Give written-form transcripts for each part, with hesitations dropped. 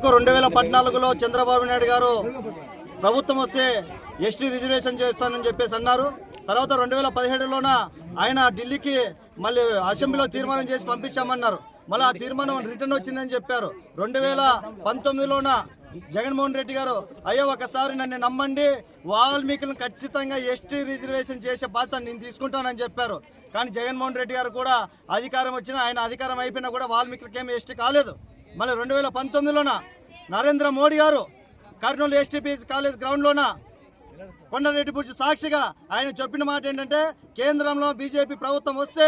వరకు 2014లో చంద్రబాబు నాయుడు గారు ప్రభుత్వం వస్తే ఎస్టీ రిజర్వేషన్ చేస్తానని చెప్పేసి అన్నారు. తర్వాత 2017లోన ఆయన ఢిల్లీకి మళ్ళీ అసెంబ్లీలో తీర్మానం చేసి పంపించామన్నారు. మళ్ళీ ఆ తీర్మానం రిటర్న్ వచ్చిందని చెప్పారు. 2019లోన జగన్మోహన్ రెడ్డి గారు అయ్యో ఒకసారి నన్ను నమ్మండి, వాల్మీకులను ఖచ్చితంగా ఎస్టీ రిజర్వేషన్ చేసే బాధ్యత నేను తీసుకుంటానని చెప్పారు. కానీ జగన్మోహన్ రెడ్డి గారు కూడా అధికారం వచ్చినా ఆయన అధికారం అయిపోయినా కూడా వాల్మీకులకి ఏమి ఎస్టీ కాలేదు. మళ్ళీ 2019లోన నరేంద్ర మోడీ గారు కర్నూలు ఎస్టీపీసీ కాలేజ్ గ్రౌండ్లోన కొండారెడ్డి బుర్జి సాక్షిగా ఆయన చెప్పిన మాట ఏంటంటే, కేంద్రంలో బీజేపీ ప్రభుత్వం వస్తే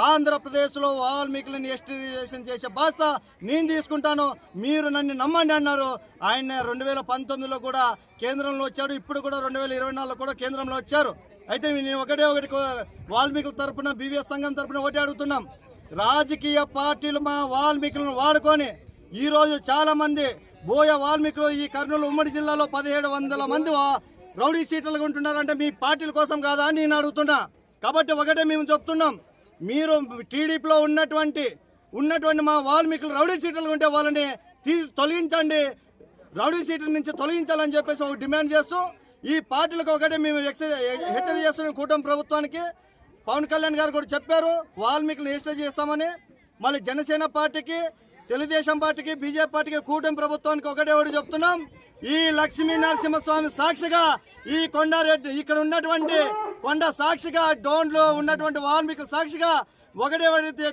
ఆంధ్రప్రదేశ్లో వాల్మీకులను ఎస్టీ రిజర్వేషన్ చేసే బాధ్యత నేను తీసుకుంటాను, మీరు నన్ను నమ్మండి అన్నారు. ఆయన 2019లో కూడా కేంద్రంలో వచ్చాడు. ఇప్పుడు కూడా 2024లో కూడా కేంద్రంలో వచ్చారు. అయితే నేను ఒకటి వాల్మీకుల తరఫున బీవీఎస్ సంఘం తరఫున ఒకటి అడుగుతున్నాం. రాజకీయ పార్టీలు మా వాల్మీకులను వాడుకొని ఈరోజు చాలామంది బోయ వాల్మీకులు ఈ కర్నూలు ఉమ్మడి జిల్లాలో 1700 మంది రౌడీ సీట్లుగా ఉంటున్నారంటే మీ పార్టీల కోసం కాదా అని నేను అడుగుతున్నా. కాబట్టి ఒకటే మేము చెప్తున్నాం, మీరు టీడీపీలో ఉన్నటువంటి మా వాల్మీకులు రౌడీ సీట్లుగా ఉంటే వాళ్ళని తొలగించండి, రౌడీ సీట్ల నుంచి తొలగించాలని చెప్పేసి ఒక డిమాండ్ చేస్తూ ఈ పార్టీలకు ఒకటే మేము హెచ్చరిక చేస్తున్నాం. కూటమి ప్రభుత్వానికి పవన్ కళ్యాణ్ గారు కూడా చెప్పారు వాల్మీకులను ఎస్టీ చేస్తామని. మళ్ళీ జనసేన పార్టీకి, తెలుగుదేశం పార్టీకి, బీజేపీ పార్టీకి, కూటమి ప్రభుత్వానికి ఒకటే ఒకటి చెప్తున్నాం, ఈ లక్ష్మీ నరసింహస్వామి సాక్షిగా, ఈ కొండారెడ్డి ఇక్కడ ఉన్నటువంటి కొండ సాక్షిగా, డోన్లో ఉన్నటువంటి వాల్మీకుల సాక్షిగా ఒకటే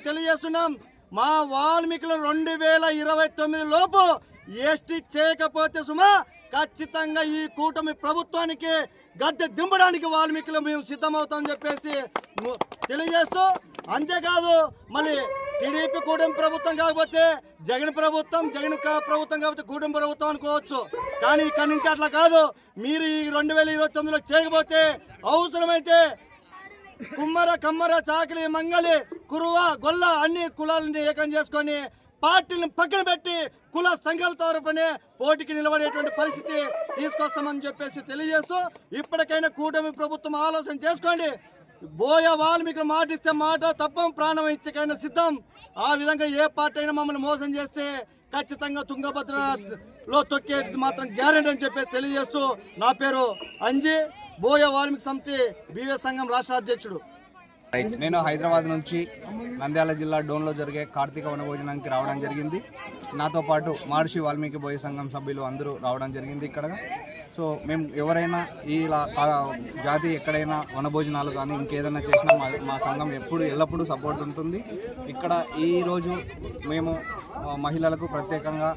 తెలియజేస్తున్నాం, మా వాల్మీకులు 2029 లోపు ఎస్టీ చేయకపోతే సుమా ఖచ్చితంగా ఈ కూటమి ప్రభుత్వానికి గద్దె దింపడానికి వాల్మీకులు మేము సిద్ధమవుతామని చెప్పేసి తెలియజేస్తూ, అంతేకాదు మళ్ళీ టీడీపీ కూటమి ప్రభుత్వం కాకపోతే జగన్ ప్రభుత్వం కాకపోతే కూటమి ప్రభుత్వం అనుకోవచ్చు. కానీ ఇక్కడి నుంచి అట్లా కాదు. మీరు ఈ 2029లో చేయకపోతే అవసరమైతే కుమ్మర, కమ్మర, చాకలి, మంగలి, కురువ, గొల్ల అన్ని కులాలని ఏకం చేసుకొని పార్టీలను పక్కన పెట్టి కుల సంఘాల తరపునే పోటీకి నిలబడేటువంటి పరిస్థితి తీసుకొస్తామని చెప్పేసి తెలియజేస్తూ, ఇప్పటికైనా కూటమి ప్రభుత్వం ఆలోచన చేసుకోండి. బోయ వాల్మీకి మాటిస్తే మాట తప్పం, ప్రాణం ఇచ్చకైనా సిద్ధం. ఆ విధంగా ఏ పార్టీ అయినా మమ్మల్ని మోసం చేస్తే ఖచ్చితంగా తుంగభద్రలో తొక్కేది మాత్రం గ్యారెంటీ అని చెప్పేసి తెలియజేస్తూ, నా పేరు అంజీ, బోయ వాల్మీకి సమితి బీవీఎస్ సంఘం రాష్ట్ర అధ్యక్షుడు. నేను హైదరాబాద్ నుంచి నంద్యాల జిల్లా డోన్లో జరిగే కార్తీక వనభోజనానికి రావడం జరిగింది. నాతో పాటు మహర్షి వాల్మీకి బోయ సంఘం సభ్యులు అందరూ రావడం జరిగింది ఇక్కడ. సో మేము ఎవరైనా ఇలా జాతి ఎక్కడైనా వనభోజనాలు కానీ ఇంకేదైనా చేసినా మా సంఘం ఎల్లప్పుడూ సపోర్ట్ ఉంటుంది. ఇక్కడ ఈరోజు మేము మహిళలకు ప్రత్యేకంగా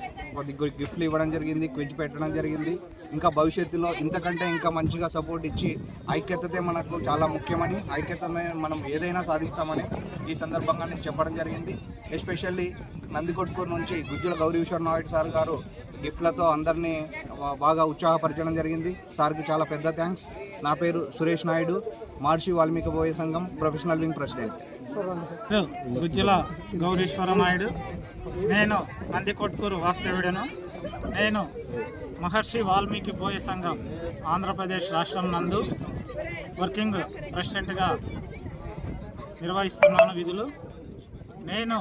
గిఫ్ట్లు ఇవ్వడం జరిగింది, క్విజ్ పెట్టడం జరిగింది. ఇంకా భవిష్యత్తులో ఇంతకంటే ఇంకా మంచిగా సపోర్ట్ ఇచ్చి ఐక్యతతే మనకు చాలా ముఖ్యమని, ఐక్యతనే మనం ఏదైనా సాధిస్తామని ఈ సందర్భంగా నేను చెప్పడం జరిగింది. ఎస్పెషల్లీ నందికొట్కూరు నుంచి గుజ్జుల గౌరీశ్వర్ నాయుడు సార్ గారు గిఫ్ట్లతో అందరినీ బాగా ఉత్సాహపరచడం జరిగింది. సార్కి చాలా పెద్ద థ్యాంక్స్. నా పేరు సురేష్ నాయుడు, మహర్షి వాల్మీకి బోయ సంఘం professional wing president. Gujjula Gowrishwara Naidu, నేను నందికొట్కూరు వాస్తవ్యుడను. నేను మహర్షి వాల్మీకి బోయ సంఘం ఆంధ్రప్రదేశ్ రాష్ట్రం నందు వర్కింగ్ ప్రెసిడెంట్గా నిర్వహిస్తున్నాను విధులు. నేను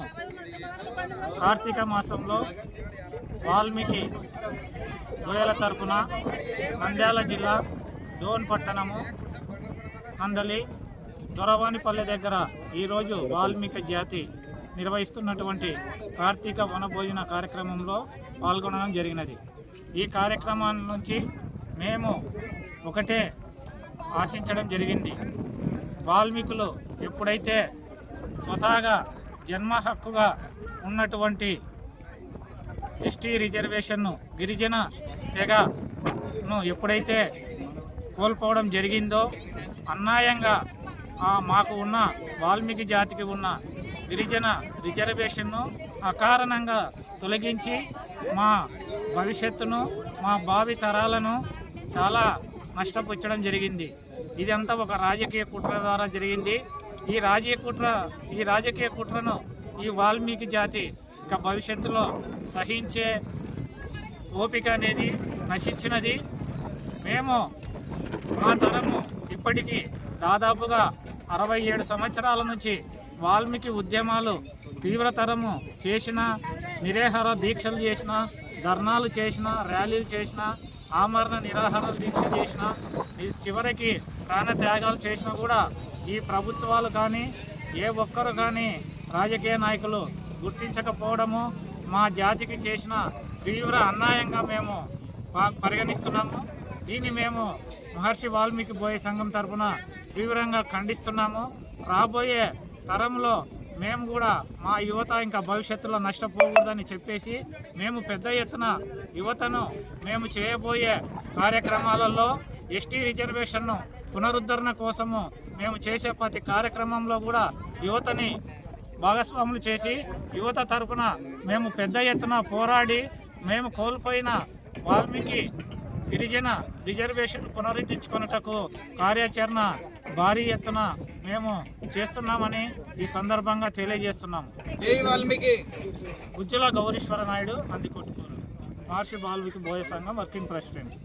కార్తీక మాసంలో వాల్మీకి బోయల తరపున నంద్యాల జిల్లా డోన్ పట్టణము అందలి దొరవానిపల్లె దగ్గర ఈరోజు వాల్మీకి జాతి నిర్వహిస్తున్నటువంటి కార్తీక వనభోజన కార్యక్రమంలో పాల్గొనడం జరిగినది. ఈ కార్యక్రమాల నుంచి మేము ఒకటే ఆశించడం జరిగింది, వాల్మీకులు ఎప్పుడైతే స్వతహాగా జన్మ హక్కుగా ఉన్నటువంటి ఎస్టీ రిజర్వేషన్ను గిరిజన తెగను ఎప్పుడైతే కోల్పోవడం జరిగిందో, అన్యాయంగా మాకు ఉన్న వాల్మీకి జాతికి ఉన్న గిరిజన రిజర్వేషన్ను అకారణంగా తొలగించి మా భవిష్యత్తును, మా భావి తరాలను చాలా నష్టపుచ్చడం జరిగింది. ఇదంతా ఒక రాజకీయ కుట్ర ద్వారా జరిగింది. ఈ రాజకీయ కుట్రను ఈ వాల్మీకి జాతి ఇక భవిష్యత్తులో సహించే ఓపిక అనేది నశించినది. మేము మా తరము ఇప్పటికీ దాదాపుగా 67 సంవత్సరాల నుంచి వాల్మీకి ఉద్యమాలు తీవ్రతరము చేసిన, నిరాహార దీక్షలు చేసిన, ధర్నాలు చేసినా, ర్యాలీలు చేసినా, ఆమరణ నిరాహార దీక్ష చేసినా, చివరికి ప్రాణత్యాగాలు చేసినా కూడా ఈ ప్రభుత్వాలు కానీ ఏ ఒక్కరు కానీ రాజకీయ నాయకులు గుర్తించకపోవడము మా జాతికి చేసిన తీవ్ర అన్యాయంగా మేము పరిగణిస్తున్నాము. దీన్ని మేము మహర్షి వాల్మీకి బోయ సంఘం తరఫున తీవ్రంగా ఖండిస్తున్నాము. రాబోయే తరంలో మేము కూడా మా యువత ఇంకా భవిష్యత్తులో నష్టపోకూడదని చెప్పేసి మేము పెద్ద ఎత్తున యువతను మేము చేయబోయే కార్యక్రమాలలో ఎస్టీ రిజర్వేషన్ను పునరుద్ధరణ కోసము మేము చేసే ప్రతి కార్యక్రమంలో కూడా యువతని భాగస్వాములు చేసి యువత తరఫున మేము పెద్ద ఎత్తున పోరాడి మేము కోల్పోయిన వాల్మీకి గిరిజన రిజర్వేషన్ పునరుద్ధరించుకున్నటకు కార్యాచరణ భారీ ఎత్తున మేము చేస్తున్నామని ఈ సందర్భంగా తెలియజేస్తున్నాము. గుజ్జల గౌరీశ్వర నాయుడు, నందికొట్కూరు, మహర్షి వాల్మీకి బోయ సంఘం వర్కింగ్ ప్రెసిడెంట్.